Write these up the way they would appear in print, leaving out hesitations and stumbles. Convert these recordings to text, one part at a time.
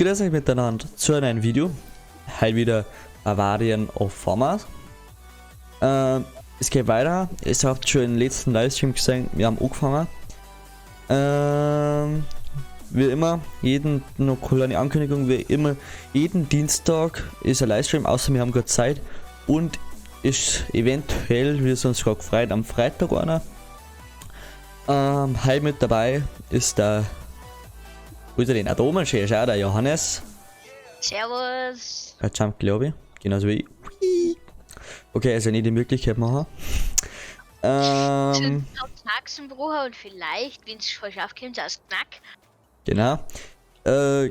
Grüß euch miteinander zu einem neuen Video. Heute wieder Bavarian of Farmers. Es geht weiter. Ihr habt schon im letzten Livestream gesehen, wir haben angefangen. Wie immer, noch kleine Ankündigung, wie immer, jeden Dienstag ist ein Livestream, außer wir haben gerade Zeit. Und ist eventuell, wie es uns gerade gefreut, am Freitag einer. Heute mit dabei ist der den Atomen, schau, der Johannes. Servus. Er jumpt, glaube ich. Genauso wie ich. Okay, also nicht die Möglichkeit machen. Knacksenbrucher und vielleicht, wenn es falsch aufkommt, aus Knack. Genau.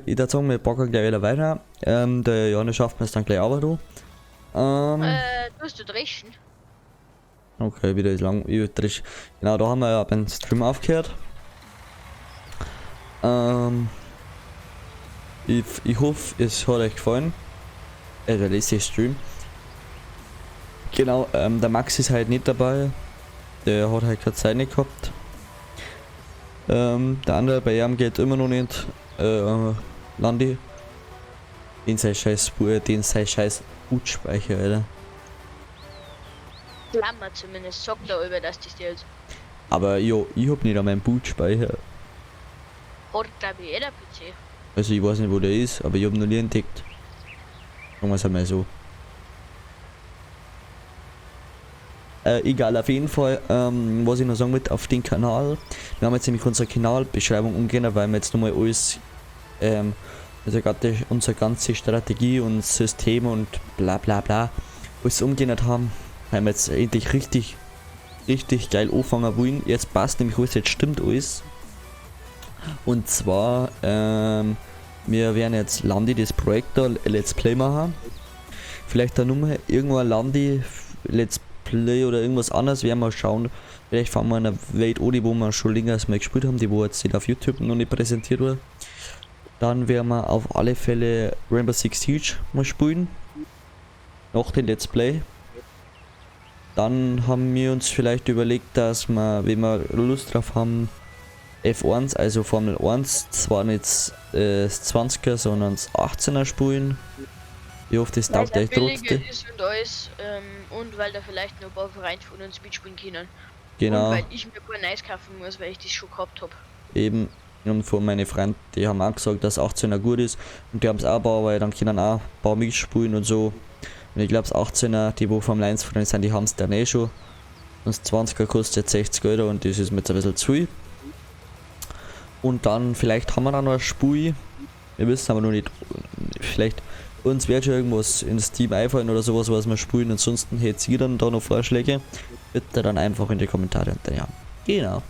Ich würde sagen, wir packen gleich wieder weiter. Der Johannes schafft mir es dann gleich aber du. Tust du dreschen? Okay, wieder ist lang. Genau, da haben wir ja beim Stream aufgehört. Ich hoffe, es hat euch gefallen. Der letzte Stream. Genau, der Max ist halt nicht dabei. Der hat halt keine Zeit nicht gehabt. Der andere bei ihm geht immer noch nicht. Landi. Den sei scheiß Bootspeicher, Alter. Klammer zumindest, sagt er über, dass das jetzt. Aber jo, ich hab nicht an meinem Bootspeicher. Hat glaube ich jeder PC. Also ich weiß nicht, wo der ist, aber ich hab noch nie entdeckt. Sagen wir es einmal so. Egal, auf jeden Fall, was ich noch sagen will, auf den Kanal. Wir haben jetzt nämlich unsere Kanalbeschreibung umgehen, weil wir jetzt nochmal alles, unsere ganze Strategie und System und bla bla bla, alles umgeändert haben. Weil wir jetzt endlich richtig geil anfangen wollen. Jetzt passt nämlich alles, jetzt stimmt alles. Und zwar, wir werden jetzt Landi das Projekt da Let's Play machen. Vielleicht dann nochmal irgendwann Landi Let's Play oder irgendwas anderes, werden wir schauen. Vielleicht fangen wir in einer Welt an, wo wir schon länger mal gespielt haben, die wo jetzt nicht auf YouTube noch nicht präsentiert wurde. Dann werden wir auf alle Fälle Rainbow Six Siege mal spielen. Nach dem Let's Play. Dann haben wir uns vielleicht überlegt, dass wir, wenn wir Lust drauf haben, F1, also Formel 1, zwar nicht das 20er, sondern das 18er spielen. Ich hoffe, das taugt euch trotzdem. Ist und alles, und weil da vielleicht noch ein paar Vereine von uns mitspielen können. Genau. Und weil ich mir kein Neues kaufen muss, weil ich das schon gehabt habe. Eben. Und von meinen Freunden, die haben auch gesagt, dass 18er gut ist. Und die haben es auch ein weil dann können auch ein paar mitspielen und so. Und ich glaube, das 18er, die wo vom 1 von sind, die haben es dann eh schon. Und das 20er kostet 60 Euro und das ist mir jetzt ein bisschen zu viel. Und dann vielleicht haben wir dann noch ein Spiel. Wir wissen aber noch nicht. Vielleicht uns wird schon irgendwas ins Team einfallen oder sowas, was wir spielen. Ansonsten hättet ihr dann da noch Vorschläge. Bitte dann einfach in die Kommentare hinterher. Genau.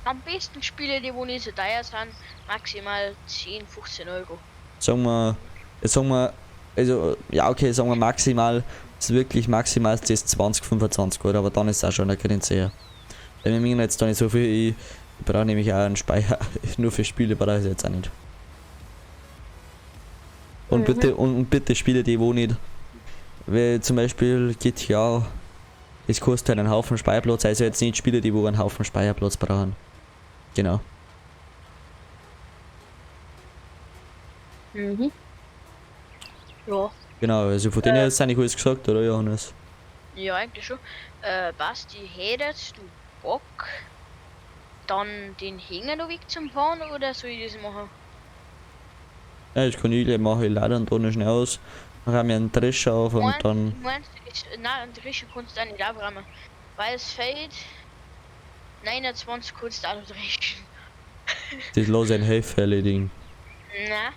Am besten Spiele, die wo nicht so teuer sind, maximal 10, 15 Euro. Sagen wir, also, ja okay, sagen wir maximal, ist wirklich maximal ist das 20, 25 Euro, aber dann ist es auch schon eine Grenze her. Weil wir müssen jetzt da nicht so viel, ich brauche nämlich auch einen Speicher, nur für Spiele brauche ich jetzt auch nicht. Und bitte Spiele, die wo nicht, weil zum Beispiel GTA, es kostet halt einen Haufen Speicherplatz, also jetzt nicht Spiele, die wo einen Haufen Speicherplatz brauchen. Genau. Mhm. Ja. Genau, also von denen her ist eigentlich alles gesagt, oder Johannes? Ja, eigentlich schon. Basti, hättest du Bock, dann den Hänger noch weg zum Fahren oder soll ich das machen? Ja, das kann ich gleich machen, ich lade dann da noch schnell aus. Dann haben wir einen Drescher auf und dann. Nein, einen Drescher kannst du auch nicht abräumen. Weil es fällt 29 kannst du auch noch dreschen. Das lasse ich ein Helfer erledigen. Nein,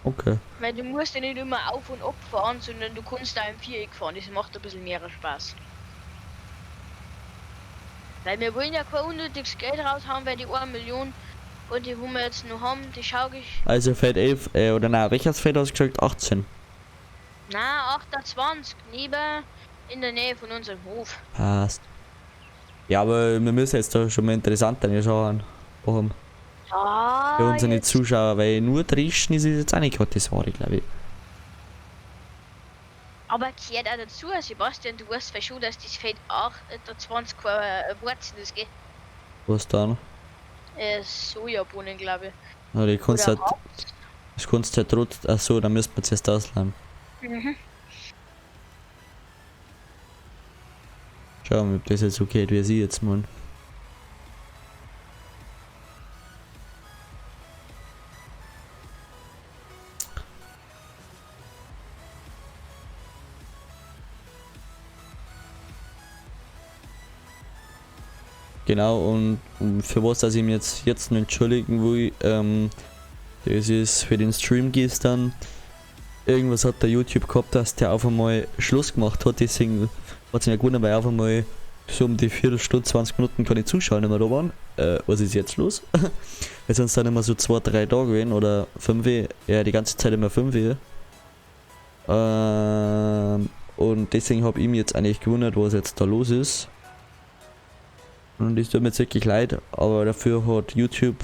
Okay. weil du musst ja nicht immer auf und ab fahren, sondern du kannst da im Viereck fahren. Das macht ein bisschen mehr Spaß. Weil wir wollen ja kein unnötiges Geld raushauen, weil die 1 Million und die, wo wir jetzt noch haben, die schau ich. Also Feld 11, oder nein, welches Feld hast du gesagt? 18. Na, 28, neben in der Nähe von unserem Hof. Passt. Ja, aber wir müssen jetzt da schon mal interessanter schauen. Warum? Ah, Für unsere Zuschauer, weil nur dreschen ist es jetzt auch nicht gerade das Wahre, glaube ich. aber gehört auch dazu, Sebastian, du weißt ja schon, dass das Feld 28 Wurzeln ist, gell? Was dann? Sojabohnen, glaube ich. Aber die kannst Oder halt, das kannst halt trotz, achso, dann müsste man zuerst ausleihen. Mhm. Schauen wir, ob das jetzt okay geht, wie sie jetzt mal. Genau, und für was, dass ich mich jetzt noch entschuldigen will, das ist für den Stream gestern. Irgendwas hat der YouTube gehabt, dass der auf einmal Schluss gemacht hat, deswegen hat es mir gewundert, weil auf einmal so um die Viertelstunde, 20 Minuten keine Zuschauer nicht mehr da waren. Was ist jetzt los? Weil sonst dann immer so 2-3 Tage gewesen oder 5, ja die ganze Zeit immer 5. Und deswegen habe ich mich jetzt eigentlich gewundert, was jetzt da los ist. Und es tut mir jetzt wirklich leid, aber dafür hat YouTube,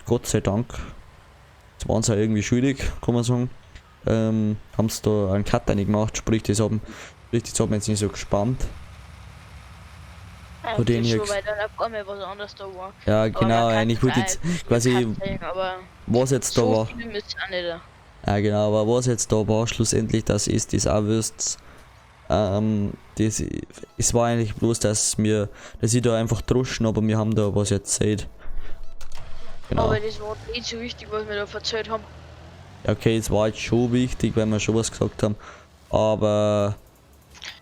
Gott sei Dank, das waren sie auch irgendwie schuldig, kann man sagen, haben sie da einen Cut gemacht, sprich das haben jetzt nicht so gespannt. Von denen Eigentlich hier schon, weil dann auf einmal was anderes da war. ja Aber genau, man kann eigentlich wollte jetzt es quasi, aber was jetzt da so war. viel ist auch nicht. Ja genau, aber was jetzt da war schlussendlich, das ist das auch wisst. Es war eigentlich bloß, dass ich da einfach droschen, aber wir haben da was erzählt. Genau. Aber das war nicht so wichtig, was wir da erzählt haben. Ja, okay, es war jetzt schon wichtig, weil wir schon was gesagt haben. Aber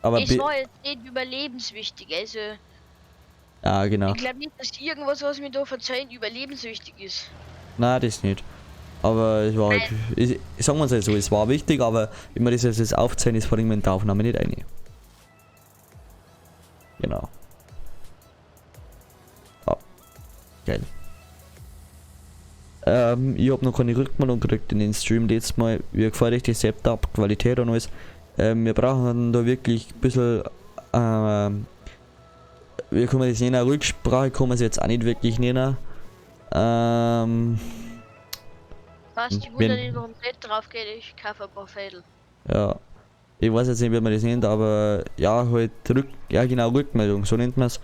Es war jetzt nicht überlebenswichtig, also ja genau. ich glaube nicht, dass irgendwas, was wir da erzählen, überlebenswichtig ist. Nein, das nicht. Aber es war halt, ich sag mal so, es war wichtig, aber wenn wir das jetzt aufzählen, ist vor allem in der Aufnahme nicht eine. Genau. Ah, geil. Ich habe noch keine Rückmeldung gekriegt in den Stream letztes Mal. Wie gefällt euch das Setup, Qualität und alles. Wir brauchen da wirklich ein bisschen, wie kann man das nennen? Rücksprache kann man es jetzt auch nicht wirklich nennen. Was, die wundern nicht, warum nicht drauf geht, ich kaufe ein paar Fädel. Ja. Ich weiß jetzt nicht, wie man das nennt, aber ja, halt ja genau, Rückmeldung, so nennt man es.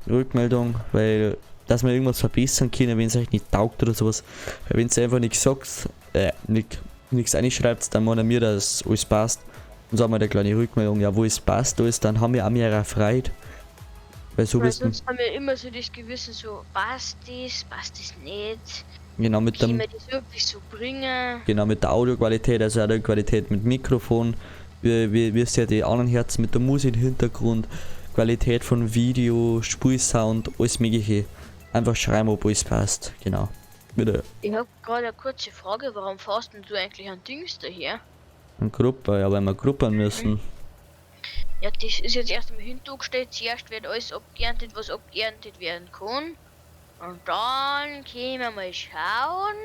Rückmeldung, weil, dass wir irgendwas verbessern können, wenn es euch nicht taugt oder sowas. Weil wenn es einfach nichts sagt, nichts einschreibt, dann meinen wir, dass alles passt. Und so haben wir eine kleine Rückmeldung, ja, wo es passt, alles, dann haben wir auch mehr erfreut. Weil so Weil wissen, sonst haben wir immer so das Gewissen, so passt das nicht. genau mit Können dem, wir das wirklich so bringen? genau mit der Audioqualität, also auch der Qualität mit Mikrofon, wie es ja die anderen Herzen mit der Musik im Hintergrund, Qualität von Video, Spielsound, alles mögliche. Einfach schreiben, ob alles passt, genau. Bitte. Ich habe gerade eine kurze Frage, warum fährst denn du eigentlich an Dings daher? Eine Gruppe, ja, weil wir gruppen müssen. Ja, das ist jetzt erst im Hintergrund gestellt, zuerst wird alles abgeerntet, was abgeerntet werden kann. Und dann können wir mal schauen,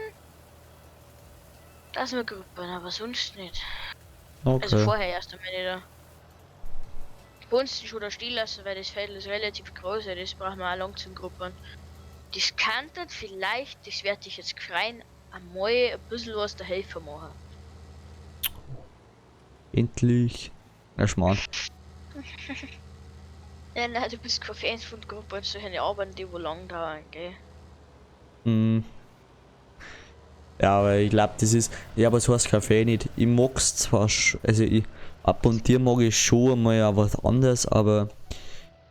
dass wir gruppen, aber sonst nicht. Okay. Also vorher erst einmal nicht. Bei uns schon da stehen lassen, weil das Feld ist relativ groß, ja, das brauchen wir auch lang zum Gruppen. Das kann dann vielleicht, das werde ich jetzt freuen, einmal ein bisschen was der Helfer machen. Endlich. Na Schmarrn. Ja, nein, du bist kein Fan von Gruppen und solche Arbeiten, die wo lang dauern, gell? Hm. Ja, aber ich glaube, das ist. Ja, aber so heißt Kaffee nicht. Ich mag's zwar also ich ab und zu mag ich schon mal auch was anderes, aber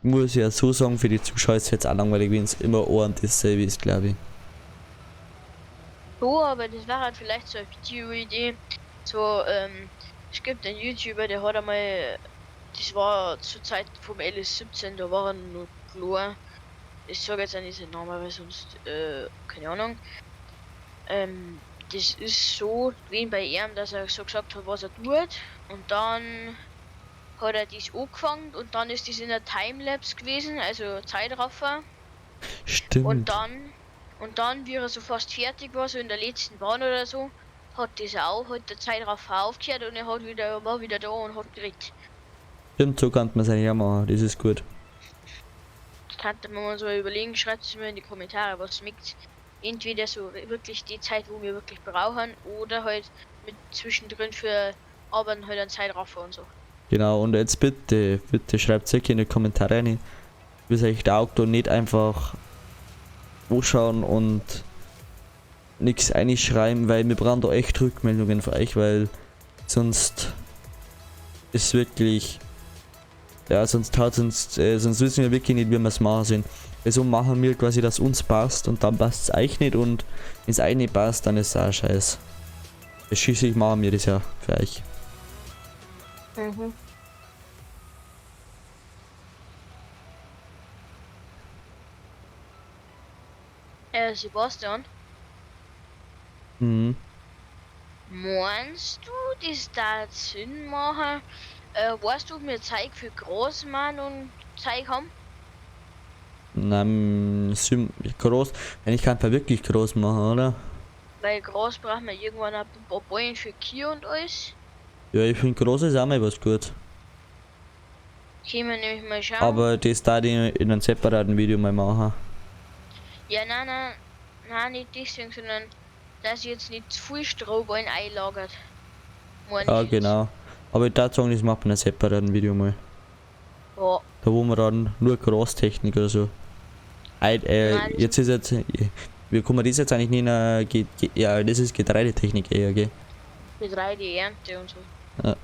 ich muss ja so sagen, für die Zuschauer ist es jetzt auch langweilig, wenn es immer und dasselbe ist, glaube ich. So, aber das war halt vielleicht so eine Video-Idee. So, es gibt einen YouTuber, der hat einmal, das war zur Zeit vom LS17, da war er noch klar. Ich sage jetzt auch nicht seinen Namen, weil sonst, keine Ahnung. Das ist so gewesen bei ihm, dass er so gesagt hat, was er tut. Und dann hat er das angefangen und dann ist das in der Timelapse gewesen, also Zeitraffer. Stimmt. Und dann, wie er so fast fertig war, so in der letzten Bahn oder so, hat das auch, hat der Zeitraffer aufgehört und er war wieder da und hat geredet. Stimmt, so kann man es eigentlich auch machen, das ist gut. Das könnte man mal so überlegen, schreibt es mir in die Kommentare, was schmeckt. Entweder so wirklich die Zeit, wo wir wirklich brauchen, oder halt mit zwischendrin für Arbeiten halt einen Zeitraffer und so. Genau, und jetzt bitte schreibt es in die Kommentare rein, wie es euch taugt und nicht einfach anschauen und nichts einschreiben, weil wir brauchen da echt Rückmeldungen von euch, weil sonst ist wirklich, ja, sonst wissen wir wirklich nicht, wie wir es machen sollen. Also machen wir quasi, dass uns passt und dann passt es euch nicht und wenn es euch nicht passt, dann ist es auch scheiße. Schließlich machen wir das ja für euch. Mhm. Sebastian, Mhm. meinst du, das da Sinn machen? Weißt du, ob wir Zeug für Großmann und Zeug haben? Groß, wenn ich kann es wirklich groß machen, oder? Weil groß brauchen wir irgendwann ein paar Bäume für Kühe und alles. Ja, ich finde groß ist auch mal was gut. Können wir nämlich mal schauen. Aber das da in einem separaten Video mal machen. Ja, nein, nicht deswegen, sondern dass ich jetzt nicht zu viel Strohballen einlagert. Ja, genau. Aber ich würde sagen, das macht man in einem separaten Video mal. Ja. Da wo wir dann nur Grastechnik oder so. Nein, Jetzt ist jetzt. Wie kann man das jetzt eigentlich nennen? Ja, das ist Getreidetechnik eher, gell? Getreideernte und so. Ja.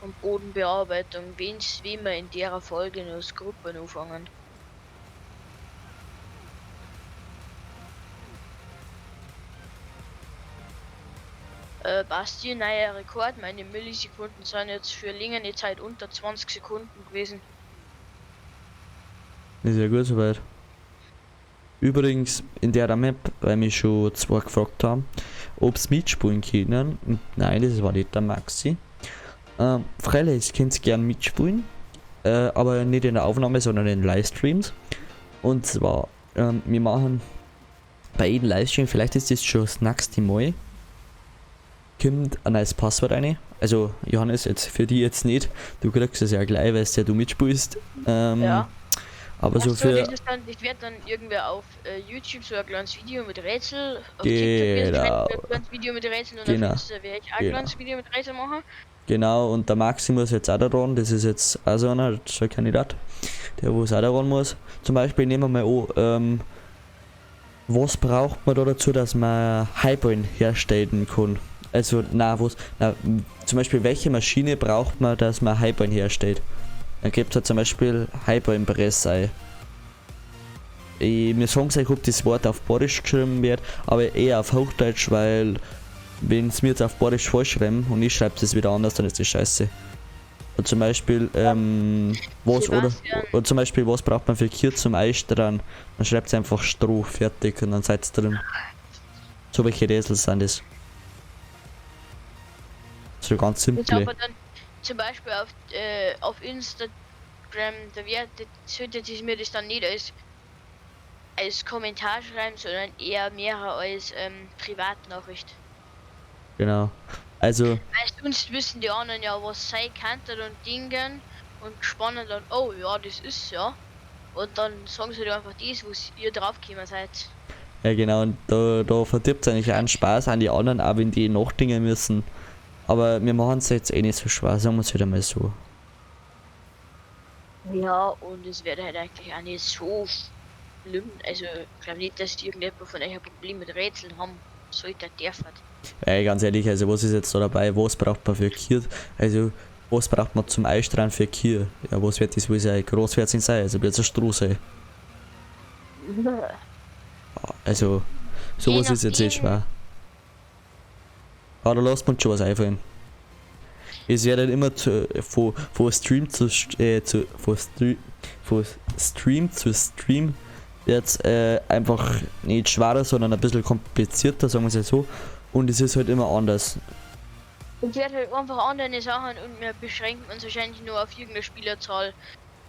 Und Bodenbearbeitung, wie wir in der Folge noch als Gruppe anfangen. Basti, neuer Rekord. Meine Millisekunden sind jetzt für längere Zeit unter 20 Sekunden gewesen. Ist ja gut soweit. Übrigens, in der Map, weil mich schon zwei gefragt haben, ob sie mitspielen können. Und nein, das war nicht der Maxi. Freilich könnt ihr gerne mitspielen, aber nicht in der Aufnahme, sondern in Livestreams. Und zwar, wir machen bei jedem Livestream, vielleicht ist das schon das nächste Mal, kommt ein neues Passwort rein. Also Johannes, jetzt für die jetzt nicht, du kriegst es ja gleich, weil du mitspielst. Ja. Aber so Achso, für... das wird dann irgendwer auf YouTube so ein kleines Video mit Rätsel. Auf Genau. TikTok wird ein kleines Video mit Rätseln und Genau. auf Insta werde ich auch ein kleines Video mit Rätseln machen. Genau, und der Maxi muss jetzt auch da ran, das ist jetzt auch so einer, so ein Kandidat, der wo es auch da ran muss. Zum Beispiel nehmen wir mal an, was braucht man da dazu, dass man Highballen herstellen kann? Also, zum Beispiel welche Maschine braucht man, dass man Highballen herstellt? Da gibt es halt zum Beispiel Highballenpress ein. Mir sagen sie, ob das Wort auf Borisch geschrieben wird, aber eher auf Hochdeutsch, weil wenn es mir jetzt auf Borisch vorschreiben und ich schreibe es wieder anders, dann ist das scheiße. Und zum Beispiel, oder zum Beispiel, was braucht man für Kühe zum Einstrahlen? Dann schreibt es einfach Stroh, fertig und dann seid ihr drin. So welche Rätsel sind das. So ganz Jetzt simple. aber dann zum Beispiel auf Instagram, sollte ich mir das dann nicht als Kommentar schreiben, sondern eher mehr als Privatnachricht. Genau. Also, Weil sonst wissen die anderen ja, was sein könnte und Dingen und spannen dann, oh ja, das ist ja. Und dann sagen sie dir einfach das, was ihr draufgekommen seid. ja genau, und da verdirbt es eigentlich auch einen Spaß an die anderen, auch wenn die nachdenken müssen. Aber wir machen es jetzt eh nicht so schwer, sagen wir es wieder mal so. Ja, und es wird halt eigentlich auch nicht so schlimm. Also, ich glaube nicht, dass irgendjemand von euch ein Problem mit Rätseln haben sollte, dürfen. Ey, ganz ehrlich, also was ist jetzt da dabei? Was braucht man für Kühe? Also, was braucht man zum Einstrahlen für Kühe? Ja, was wird das wohl sein? Groß wird es nicht sein, also wird es ein Stroh sein. Also, sowas ist jetzt nicht schwer. Aber da lässt man schon was einfallen. Es wird halt immer von Stream zu Stream jetzt einfach nicht schwerer, sondern ein bisschen komplizierter, sagen wir es ja so. Und es ist halt immer anders. Es wird halt einfach andere Sachen und wir beschränken uns wahrscheinlich nur auf irgendeine Spielerzahl.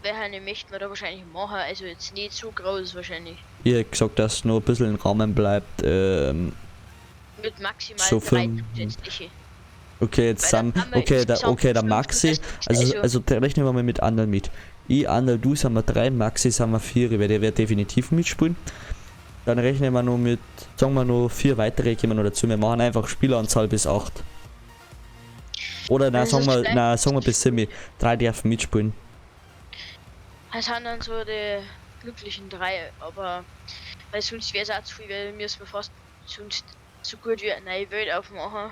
Welche möchten wir da wahrscheinlich machen, also jetzt nicht so groß wahrscheinlich. Ich hätte gesagt, dass es noch ein bisschen im Rahmen bleibt. Mit maximal So 3 fünf- zusätzliche. Okay, jetzt Weil dann sind, haben wir okay, insgesamt der 5 Maxi, zusätzliche, also rechnen wir mal mit anderen mit. Ich, Ander, du sind wir 3, Maxi sind wir 4, weil der wird definitiv mitspielen. Dann rechnen wir noch mit, sagen wir noch 4 weitere kommen noch dazu. Wir machen einfach Spieleranzahl bis 8. Oder nein, Also sagen wir bis 7. 3 dürfen mitspielen. Das sind dann so die glücklichen 3, aber weil sonst wäre es auch zu viel, weil wir müssen fast sonst so gut wie eine neue Welt aufmachen.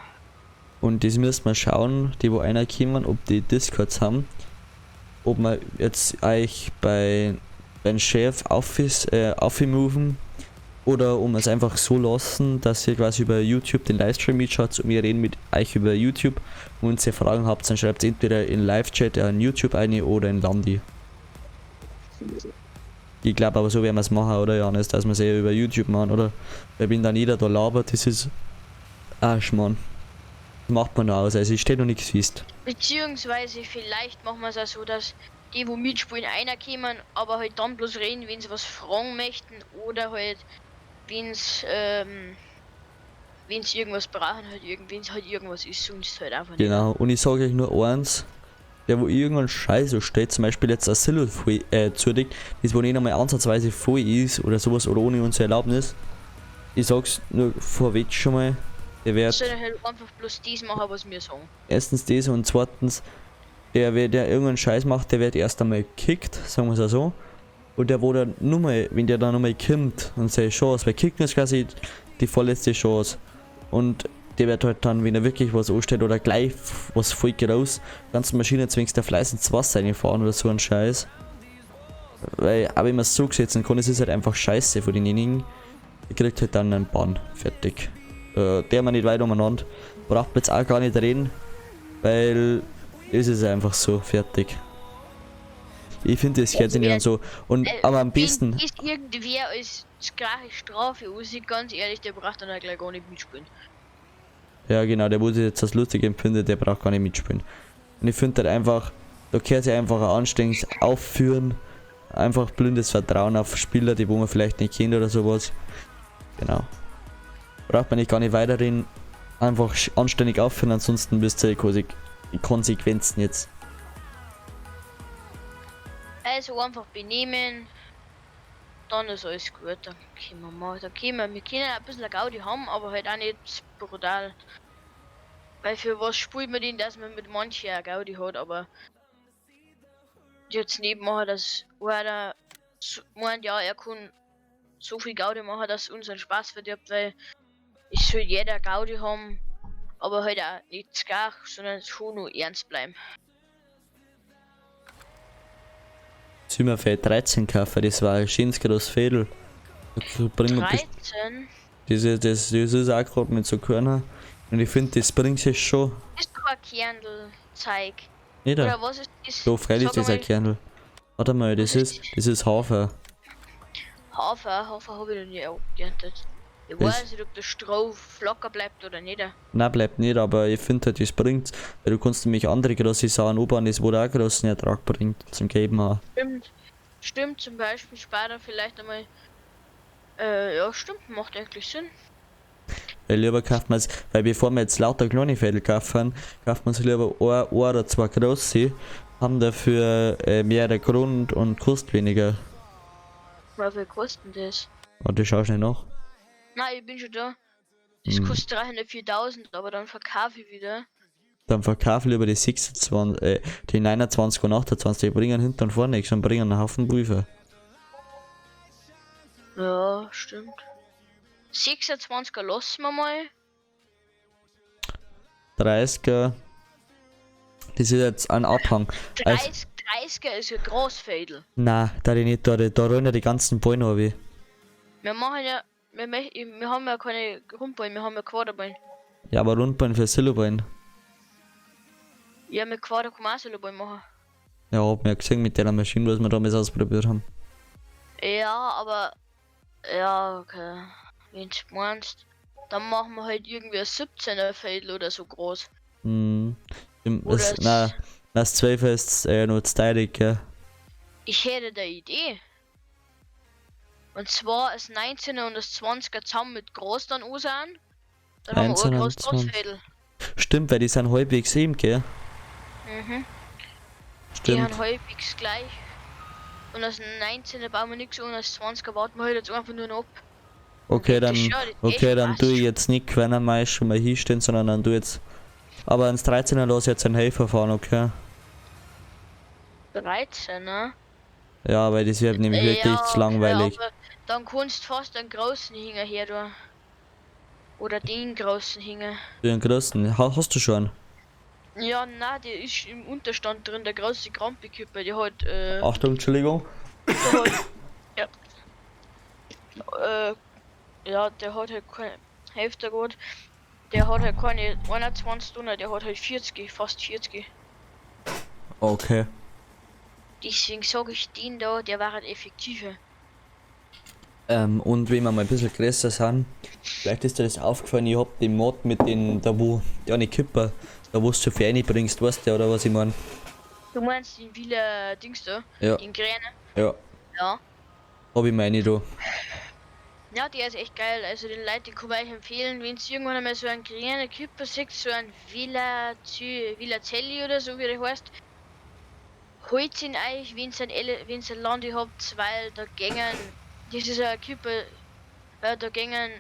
Und das müssen wir schauen, die wo einer kommen, ob die Discords haben. Ob wir jetzt euch beim Chef aufmoven oder um es einfach so lassen, dass ihr quasi über YouTube den Livestream mitschaut und wir reden mit euch über YouTube und wenn ihr Fragen habt, dann schreibt entweder in Live-Chat in YouTube eine oder in Landi. Ich glaube aber so werden wir es machen, oder Janis, dass wir es eher über YouTube machen, oder? Weil wenn dann jeder da labert, das ist Arschmann. Das macht man noch aus, also es steht noch nichts fest. Beziehungsweise vielleicht machen wir es auch so, dass die, wo mitspielen, einer kommen, aber halt dann bloß reden, wenn sie was fragen möchten oder halt, wenn sie irgendwas brauchen, halt wenn es halt irgendwas ist, sonst halt einfach nicht. Genau, und ich sage euch nur eins, der wo irgendein Scheiß so steht, zum Beispiel jetzt ein Silo zudeckt, das wo nicht einmal ansatzweise voll ist oder sowas oder ohne unsere Erlaubnis, ich sag's nur vorweg schon mal, der wird Soll halt einfach bloß das machen, was wir sagen. erstens das und zweitens, der irgendeinen Scheiß macht, der wird erst einmal gekickt, sagen wir es auch so. Und der wo dann nur mal, wenn der dann nochmal kommt und seine Chance, weil kicken ist quasi die vorletzte Chance. Und der wird halt dann, wenn er wirklich was anstellt oder gleich was folgt raus, ganze Maschine zwingst der Fleiß ins Wasser reinfahren oder so ein Scheiß. Weil, aber wenn man es so gesetzen kann, es ist halt einfach scheiße für denjenigen. Der kriegt halt dann einen Bann. Fertig. Der man nicht weiter umeinander. Braucht man jetzt auch gar nicht reden, weil es ist einfach so. Fertig. Ich finde, das gehört sich nicht an so. Und, aber am besten. Wenn ist irgendwer als gleiche Strafe aussieht, ganz ehrlich, der braucht dann halt gleich gar nicht mitspielen. Ja, genau, der, wo sich jetzt das lustig empfindet, der braucht gar nicht mitspielen. Und ich finde halt einfach, da gehört sich einfach ein anständiges Aufführen, einfach blindes Vertrauen auf Spieler, die wo man vielleicht nicht kennt oder sowas. Genau. Braucht man nicht gar nicht weiterreden, einfach anständig aufführen, ansonsten müsst ihr quasi die Konsequenzen jetzt. Also einfach benehmen, dann ist alles gut, dann können wir mal, wir können ein bisschen Gaudi haben, aber halt auch nicht brutal. Weil für was spielt man den, dass man mit manchen eine Gaudi hat, aber jetzt nicht machen, dass einer meint, ja, er kann so viel Gaudi machen, dass unseren Spaß verdirbt, weil es soll jeder Gaudi haben, aber halt auch nicht zu gar, sondern schon nur ernst bleiben. Sollen wir für 13 kaufen, das war ein schönes großes Fädel. Das ist auch gerade mit so Körner. Und ich finde, das bringt sich schon. Das ist kein Kernelzeug. Nicht? Oder was ist das? So, freilich ist das ein Kernel. Warte mal, das ist Hafer. Hafer habe ich noch nie abgeerntet. Ich weiß nicht, ob der Stroh locker bleibt oder nicht. Nein, bleibt nicht, aber ich finde halt, das bringt. Weil du kannst nämlich andere große Sachen anbauen, das wo auch großen Ertrag bringt. Zum Geben auch. Stimmt, zum Beispiel sparen vielleicht einmal. Ja, stimmt, macht eigentlich Sinn. Weil lieber kauft man es, weil bevor wir jetzt lauter kleine Fädel kaufen, kauft man sich lieber ein oder zwei große, haben dafür mehr der Grund und kostet weniger. Was viel kostet das? Warte, schau schnell nach. Nein, ich bin schon da. Das kostet 304.000, aber dann verkaufe ich wieder. Dann verkaufe ich lieber die 26, die 29 und 28, die bringen hinten und vorne nichts und bringen einen Haufen Briefe. Ja, stimmt. 26er lassen wir mal. 30er. Das ist jetzt ein Abhang. 30er ist ein Großfädel. Nein, da ich nicht, da rollen ja die ganzen Beine runter. Wir machen ja. Wir haben ja keine Rundbeine, wir haben ja Quaderbeine. Ja, aber Rundbein für Silobein. Ja, mit Quader kann man auch Silobeine machen. Ja, hab mir gesehen mit der Maschine, was wir damals ausprobiert haben. Ja, aber. Ja, okay. Wenn du meinst, dann machen wir halt irgendwie ein 17er Fädel oder so groß. Das 12 ist nur stylig, gell? Ich hätte eine Idee. Und zwar das 19er und das 20er zusammen mit groß dann ansehen. Dann haben wir auch Großfädel. Stimmt, weil die sind halbwegs eben, gell? Mhm. Stimmt. Die haben halbwegs gleich. Und das 19er bauen wir nichts an, das 20er warten wir halt jetzt einfach nur noch ab. Okay, dann tue ich jetzt nicht Quernermai schon mal hinstellen, sondern dann tue jetzt. Aber ans 13er lasse ich jetzt einen Helfer fahren, okay? 13er? Ja, weil das wird nämlich wirklich zu langweilig. Ja, aber dann kannst du fast einen großen hinterher tun. Oder den großen Hinge. Den größten. Hast du schon? Ja, na, der ist im Unterstand drin, der große Krampe-Kipper, der hat, Achtung, Entschuldigung. der hat, ja, der hat halt keine Hälfte gut. Der hat halt keine 21 Stunden, der hat halt 40, fast 40. Okay. Deswegen sage ich den da, der war halt effektiver. Und wenn wir mal ein bisschen größer sind, vielleicht ist dir das aufgefallen, ich hab den Mod mit den, da wo, die eine Kipper, da wo du für reinbringst, weißt du, oder was ich mein? Du meinst den Wieler Dings da? Ja. Den Gräne? Ja, Ja. hab ich meine da. Ja, der ist echt geil. Also den Leuten den kann man euch empfehlen, wenn es irgendwann einmal so einen grünen Kipper sieht, so ein Villa Celli oder so wie der heißt. Holt ihn euch, wenn ihr Lande habt, weil da gängen, das ist ein Kipper, da gängen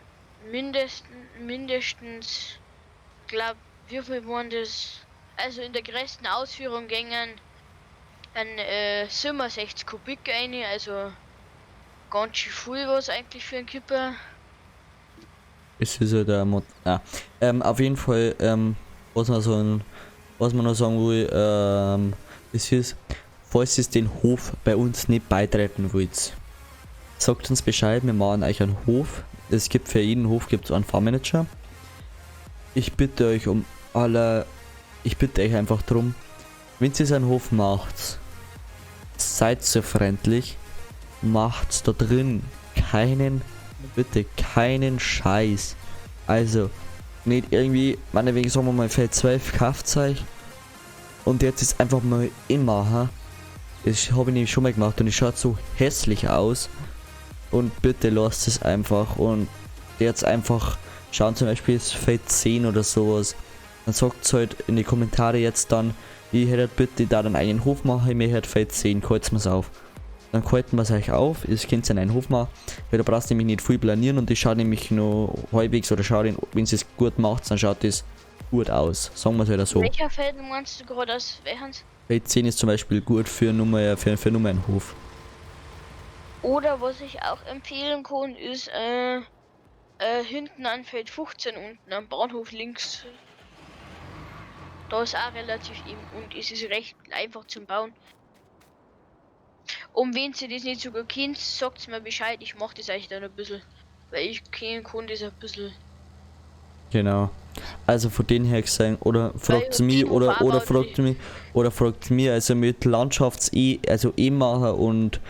mindestens, glaub, wie viel waren das? Also in der größten Ausführung gängen ein 67 Kubik rein, also ganz schön viel was eigentlich für einen Kipper. Es ist ja der Mod. Auf jeden Fall, was man noch sagen will, das ist, falls ihr den Hof bei uns nicht beitreten wollt, sagt uns Bescheid, wir machen euch einen Hof. Es gibt für jeden Hof gibt's einen Farmmanager. Ich bitte euch einfach drum, wenn ihr einen Hof macht, seid so freundlich, macht da drin bitte keinen Scheiß. Also, nicht irgendwie, meinetwegen sagen wir mal Feld 12 kauft euch und jetzt ist einfach mal immer, das habe ich nämlich schon mal gemacht und es schaut so hässlich aus und bitte lasst es einfach und jetzt einfach schauen, zum Beispiel das Feld 10 oder sowas, dann sagt es halt in die Kommentare jetzt dann, ich hätte bitte da einen eigenen Hof machen, mir hätte Feld 10, kalt's mir's auf. Dann kalten wir es euch auf, ihr könnt in einen Hof machen, weil da brauchst du nämlich nicht viel planieren und das schaut nämlich noch halbwegs, oder schaut, wenn ihr es gut macht, dann schaut das gut aus, sagen wir es halt so. Welcher Feld meinst du gerade aus welches? Feld 10 ist zum Beispiel gut für nur einen Hof. Oder was ich auch empfehlen kann, ist hinten an Feld 15 unten am Bahnhof links. Da ist auch relativ eben und es ist recht einfach zum Bauen. Und wenn ihr das nicht so gut kennt, sagt mir Bescheid, ich mache das euch dann ein bisschen. Weil ich kennen kann das ein bisschen. Genau. Also von denen her gesehen, oder fragt mich, fragt mich, also mit also machen und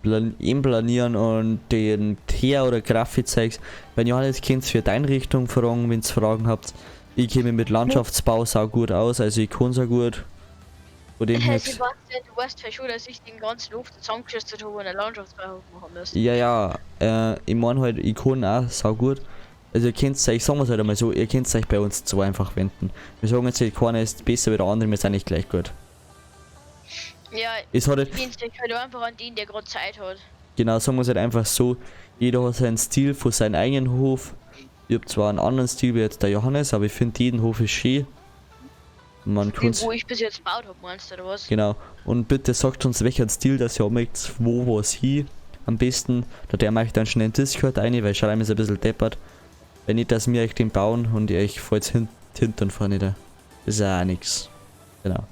planieren und den Teer oder Grafikzeugs. Wenn ihr alles kennt, für deine Richtung fragen, wenn ihr Fragen habt. Ich kenne mit Landschaftsbau sau gut aus, also ich kann so gut. Von dem her. Sebastian, du weißt ja schon, dass ich den ganzen Hof zusammengeschützt habe und einen Landschaftsbau machen müssen. Ja, ich meine halt, ich kann auch sau gut. Also ihr könnt euch, sagen wir es halt einmal so, ihr könnt euch bei uns zwei einfach wenden. Wir sagen jetzt nicht, keiner ist besser wie der andere, wir sind nicht gleich gut. Ja, es hat halt, ich wende dich halt einfach an den, der gerade Zeit hat. Genau, sagen wir es halt einfach so, jeder hat seinen Stil für seinen eigenen Hof. Ich habe zwar einen anderen Stil wie jetzt der Johannes, aber ich finde jeden Hof ist schön. Man kann's, wo ich bis jetzt gebaut habe, meinst du, oder was? Genau. Und bitte sagt uns, welchen Stil das ihr mögt, wo was hin. Am besten, der mache ich dann schnell in Discord rein, weil Schreiben ist ein bisschen deppert. Wenn nicht, dass wir euch den bauen und ihr euch falls hinten und vorne da. Das ist ja auch nix. Genau.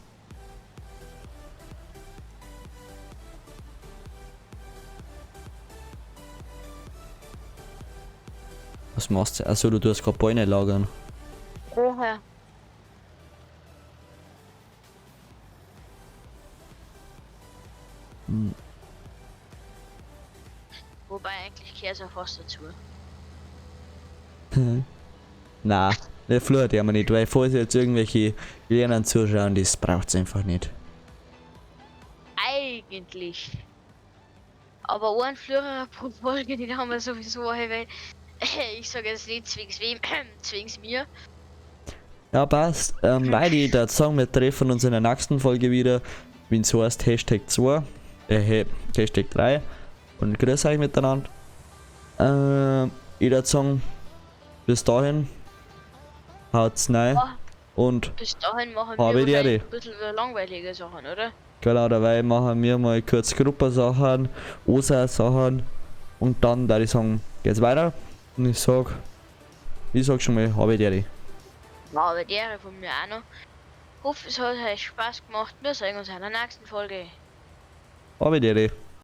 Was machst du? Achso, du tust gerade Beine lagern. Vorher. Wobei eigentlich Käse fast dazu. Na, der flucht ja mal nicht, weil falls jetzt irgendwelche Lernen zuschauen, das braucht's einfach nicht. Eigentlich. Aber einen Führer pro Folge, den haben wir sowieso, weil ich sage jetzt nicht zwings wem, zwings mir. Ja, passt. Leute, da sagen wir treffen uns in der nächsten Folge wieder, wenn es heißt Hashtag 2, Hashtag 3 und grüß euch miteinander. Ich würde sagen, bis dahin, haut's rein und bis dahin machen wir wahrscheinlich ein bisschen langweilige Sachen, oder? Genau, dabei machen wir mal kurz Gruppensachen, OSA-Sachen und dann, da ich sagen, geht's weiter und ich sag Ich sag schon mal, habe der. War aber der von mir auch noch. Hoffe, es hat euch Spaß gemacht. Wir sehen uns in der nächsten Folge. Habe der.